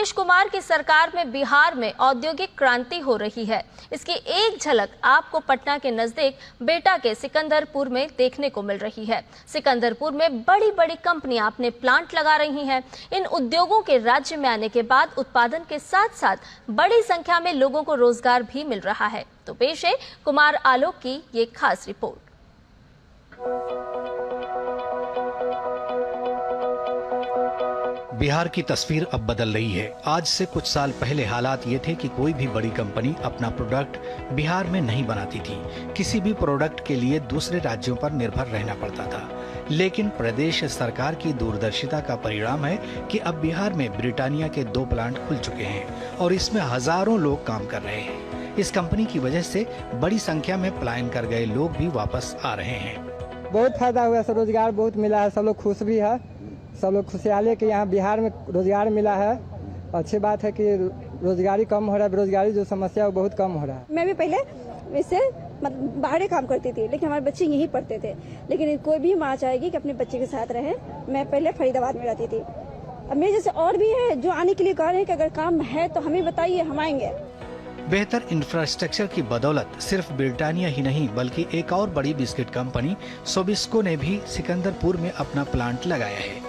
नीतीश कुमार की सरकार में बिहार में औद्योगिक क्रांति हो रही है। इसकी एक झलक आपको पटना के नजदीक बेटा के सिकंदरपुर में देखने को मिल रही है। सिकंदरपुर में बड़ी बड़ी कंपनियां अपने प्लांट लगा रही हैं। इन उद्योगों के राज्य में आने के बाद उत्पादन के साथ साथ बड़ी संख्या में लोगों को रोजगार भी मिल रहा है। तो पेश है कुमार आलोक की ये खास रिपोर्ट। बिहार की तस्वीर अब बदल रही है। आज से कुछ साल पहले हालात ये थे कि कोई भी बड़ी कंपनी अपना प्रोडक्ट बिहार में नहीं बनाती थी। किसी भी प्रोडक्ट के लिए दूसरे राज्यों पर निर्भर रहना पड़ता था। लेकिन प्रदेश सरकार की दूरदर्शिता का परिणाम है कि अब बिहार में ब्रिटानिया के 2 प्लांट खुल चुके हैं और इसमें हजारों लोग काम कर रहे हैं। इस कंपनी की वजह से बड़ी संख्या में पलायन कर गए लोग भी वापस आ रहे हैं। बहुत फायदा हुआ, रोजगार बहुत मिला है, सब लोग खुश भी है, सब लोग खुशहाल है कि यहाँ बिहार में रोजगार मिला है। अच्छी बात है कि रोजगारी कम हो रहा है, बेरोजगारी जो समस्या है वो बहुत कम हो रहा है। मैं भी पहले वैसे बाहर काम करती थी, लेकिन हमारे बच्चे यहीं पढ़ते थे। लेकिन कोई भी माँ चाहेगी कि अपने बच्चे के साथ रहे। मैं पहले फरीदाबाद में रहती थी। अब मेरे जैसे और भी है जो आने के लिए कह रहे हैं कि अगर काम है तो हमें बताइए, हम आएंगे। बेहतर इंफ्रास्ट्रक्चर की बदौलत सिर्फ ब्रिटानिया ही नहीं बल्कि एक और बड़ी बिस्किट कंपनी सोबिस्को ने भी सिकंदरपुर में अपना प्लांट लगाया है।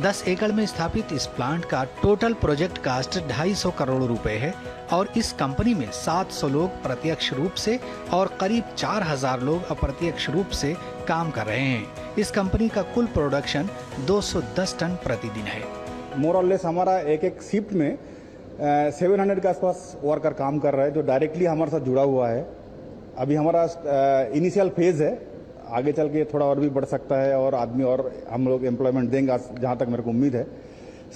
10 एकड़ में स्थापित इस प्लांट का टोटल प्रोजेक्ट कास्ट 250 करोड़ रुपए है और इस कंपनी में 700 लोग प्रत्यक्ष रूप से और करीब 4000 लोग अप्रत्यक्ष रूप से काम कर रहे हैं। इस कंपनी का कुल प्रोडक्शन 210 टन प्रतिदिन है। मोर और लेस हमारा एक शिफ्ट में 700 के आसपास वर्कर काम कर रहा है जो डायरेक्टली हमारे साथ जुड़ा हुआ है। अभी हमारा इनिशियल फेज है, आगे चल के थोड़ा और भी बढ़ सकता है और आदमी और हम लोग एम्प्लॉयमेंट देंगे, जहाँ तक मेरे को उम्मीद है।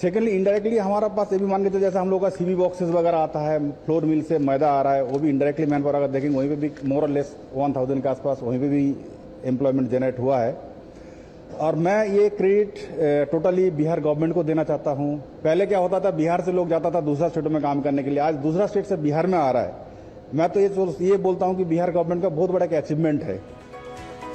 सेकेंडली इनडायरेक्टली हमारा पास ये भी मान के तो जैसे हम लोग का सीबी बॉक्सेस वगैरह आता है, फ्लोर मिल से मैदा आ रहा है, वो भी इनडायरेक्टली मैन पावर अगर देखेंगे वहीं पे भी मोर और लेस 1000 के आसपास वहीं पे भी एम्प्लॉयमेंट जनरेट हुआ है। और मैं ये क्रेडिट टोटली बिहार गवर्नमेंट को देना चाहता हूँ। पहले क्या होता था, बिहार से लोग जाता था दूसरा स्टेटों में काम करने के लिए, आज दूसरा स्टेट से बिहार में आ रहा है। मैं तो ये बोलता हूँ कि बिहार गवर्नमेंट का बहुत बड़ा एक अचीवमेंट है।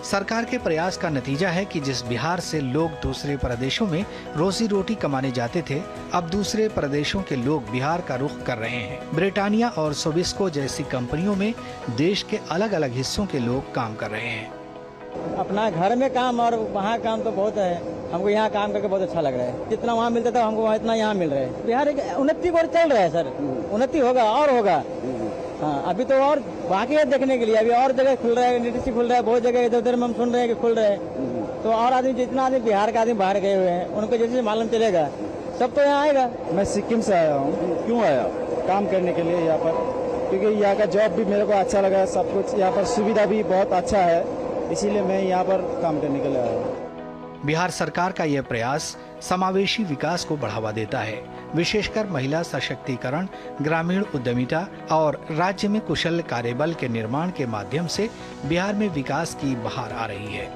सरकार के प्रयास का नतीजा है कि जिस बिहार से लोग दूसरे प्रदेशों में रोजी रोटी कमाने जाते थे, अब दूसरे प्रदेशों के लोग बिहार का रुख कर रहे हैं। ब्रिटानिया और सोबिस्को जैसी कंपनियों में देश के अलग अलग हिस्सों के लोग काम कर रहे हैं। अपना घर में काम और वहाँ काम तो बहुत है। हमको यहाँ काम करके बहुत अच्छा लग रहा है। जितना वहाँ मिलता था हमको इतना यहाँ मिल रहा है। बिहार एक उन्नति की ओर चल रहा है सर, उन्नति होगा और होगा। हाँ, अभी तो और बाकी है देखने के लिए। अभी और जगह खुल रहा है, नीति खुल रहा है, बहुत जगह इधर उधर में हम सुन रहे हैं कि खुल रहे हैं। तो और आदमी जितना आदमी बिहार का आदमी बाहर गए हुए हैं उनको जैसे मालूम चलेगा सब तो यहाँ आएगा। मैं सिक्किम से आया हूँ। क्यों आया? काम करने के लिए यहाँ पर, क्योंकि यहाँ का जॉब भी मेरे को अच्छा लगा, सब कुछ यहाँ पर सुविधा भी बहुत अच्छा है, इसीलिए मैं यहाँ पर काम करने के लिए आया हूँ। बिहार सरकार का यह प्रयास समावेशी विकास को बढ़ावा देता है, विशेषकर महिला सशक्तिकरण, ग्रामीण उद्यमिता और राज्य में कुशल कार्यबल के निर्माण के माध्यम से बिहार में विकास की बहार आ रही है।